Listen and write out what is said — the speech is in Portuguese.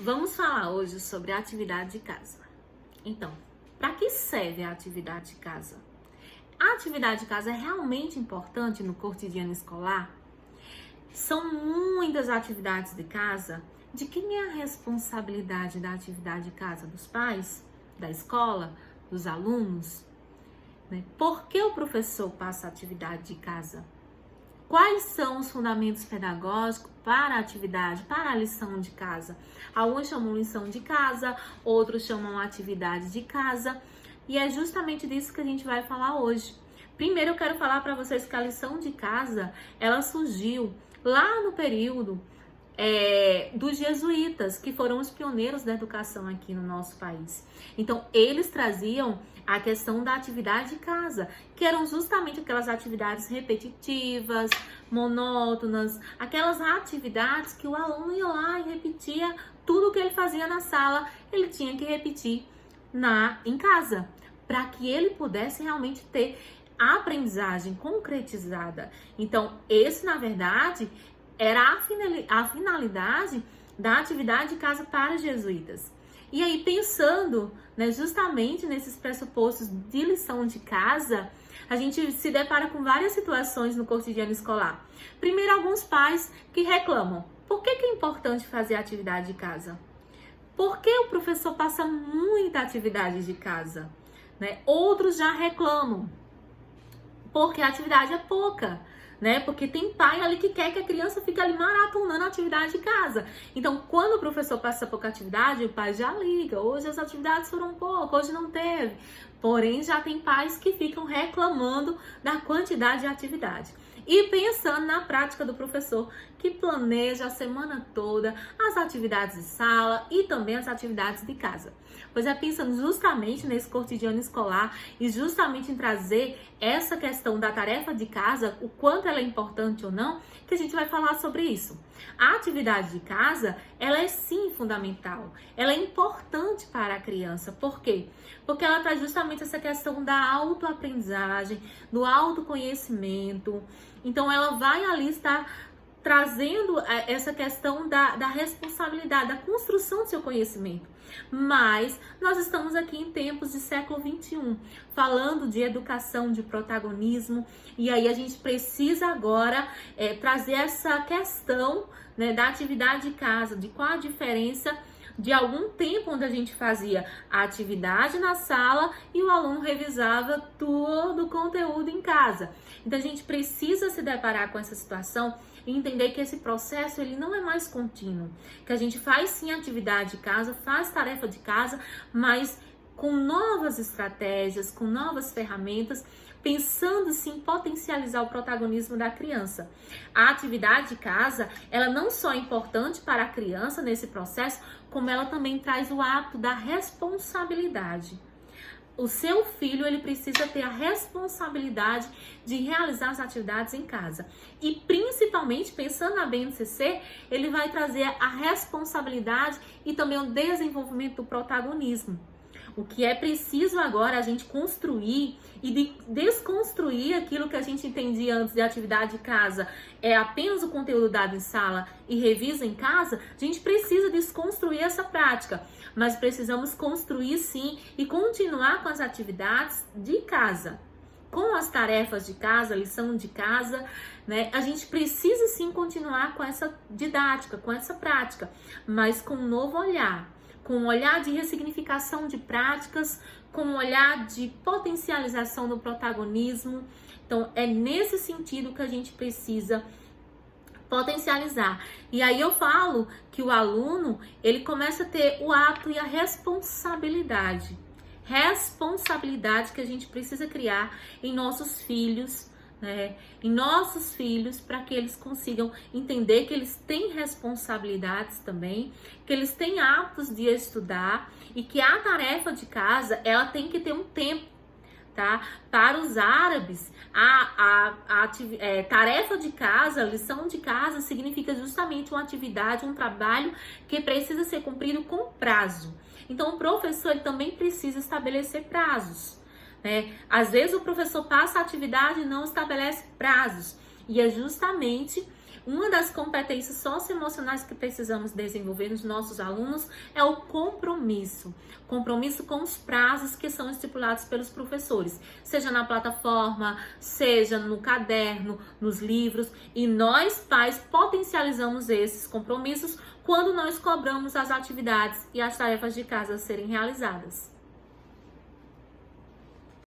Vamos falar hoje sobre a atividade de casa. Então, para que serve a atividade de casa? A atividade de casa é realmente importante no cotidiano escolar? São muitas atividades de casa. De quem é a responsabilidade da atividade de casa? Dos pais? Da escola? Dos alunos? Por que o professor passa a atividade de casa? Quais são os fundamentos pedagógicos para a atividade, para a lição de casa? Alguns chamam lição de casa, outros chamam atividade de casa. E é justamente disso que a gente vai falar hoje. Primeiro eu quero falar para vocês que a lição de casa, ela surgiu lá no período dos jesuítas, que foram os pioneiros da educação aqui no nosso país. Então, eles traziam a questão da atividade de casa, que eram justamente aquelas atividades repetitivas, monótonas, aquelas atividades que o aluno ia lá e repetia tudo o que ele fazia na sala, ele tinha que repetir em casa, para que ele pudesse realmente ter a aprendizagem concretizada. Então, esse, na verdade, era a finalidade da atividade de casa para os jesuítas. E aí, pensando, justamente nesses pressupostos de lição de casa, a gente se depara com várias situações no cotidiano escolar. Primeiro, alguns pais que reclamam. Por que é importante fazer a atividade de casa? Por que o professor passa muita atividade de casa? Outros já reclamam. Porque a atividade é pouca. Porque tem pai ali que quer que a criança fique ali maratonando a atividade de casa. Então, quando o professor passa pouca atividade, o pai já liga. Hoje as atividades foram poucas, hoje não teve. Porém, já tem pais que ficam reclamando da quantidade de atividade. E pensando na prática do professor, que planeja a semana toda as atividades de sala e também as atividades de casa. Pois é pensando justamente nesse cotidiano escolar e justamente em trazer essa questão da tarefa de casa, o quanto ela é importante ou não, que a gente vai falar sobre isso. A atividade de casa, ela é sim fundamental, ela é importante para a criança. Por quê? Porque ela traz justamente essa questão da autoaprendizagem, do autoconhecimento. Então, ela vai ali estar trazendo essa questão da responsabilidade, da construção do seu conhecimento. Mas nós estamos aqui em tempos de século XXI, falando de educação, de protagonismo, e aí a gente precisa agora trazer essa questão da atividade de casa, de qual a diferença de algum tempo onde a gente fazia a atividade na sala e o aluno revisava todo o conteúdo em casa. Então a gente precisa se deparar com essa situação e entender que esse processo ele não é mais contínuo, que a gente faz sim atividade de casa, faz tarefa de casa, mas com novas estratégias, com novas ferramentas, pensando sim em potencializar o protagonismo da criança. A atividade de casa, ela não só é importante para a criança nesse processo, como ela também traz o hábito da responsabilidade. O seu filho, ele precisa ter a responsabilidade de realizar as atividades em casa. E principalmente, pensando na BNCC, ele vai trazer a responsabilidade e também o desenvolvimento do protagonismo. O que é preciso agora a gente construir e desconstruir aquilo que a gente entendia antes de atividade de casa é apenas o conteúdo dado em sala e revisa em casa. A gente precisa desconstruir essa prática, mas precisamos construir sim e continuar com as atividades de casa. Com as tarefas de casa, lição de casa, a gente precisa sim continuar com essa didática, com essa prática, mas com um novo olhar. Com um olhar de ressignificação de práticas, com um olhar de potencialização do protagonismo. Então, é nesse sentido que a gente precisa potencializar. E aí eu falo que o aluno, ele começa a ter o hábito e a responsabilidade. Responsabilidade que a gente precisa criar em nossos filhos, para que eles consigam entender que eles têm responsabilidades também, que eles têm hábitos de estudar e que a tarefa de casa, ela tem que ter um tempo, tá? Para os árabes, tarefa de casa, lição de casa significa justamente uma atividade, um trabalho que precisa ser cumprido com prazo. Então o professor ele também precisa estabelecer prazos. Às vezes o professor passa a atividade e não estabelece prazos. E é justamente Uma das competências socioemocionais que precisamos desenvolver nos nossos alunos é o compromisso. Compromisso com os prazos que são estipulados pelos professores, seja na plataforma, seja no caderno, nos livros. E nós, pais, potencializamos esses compromissos quando nós cobramos as atividades e as tarefas de casa a serem realizadas.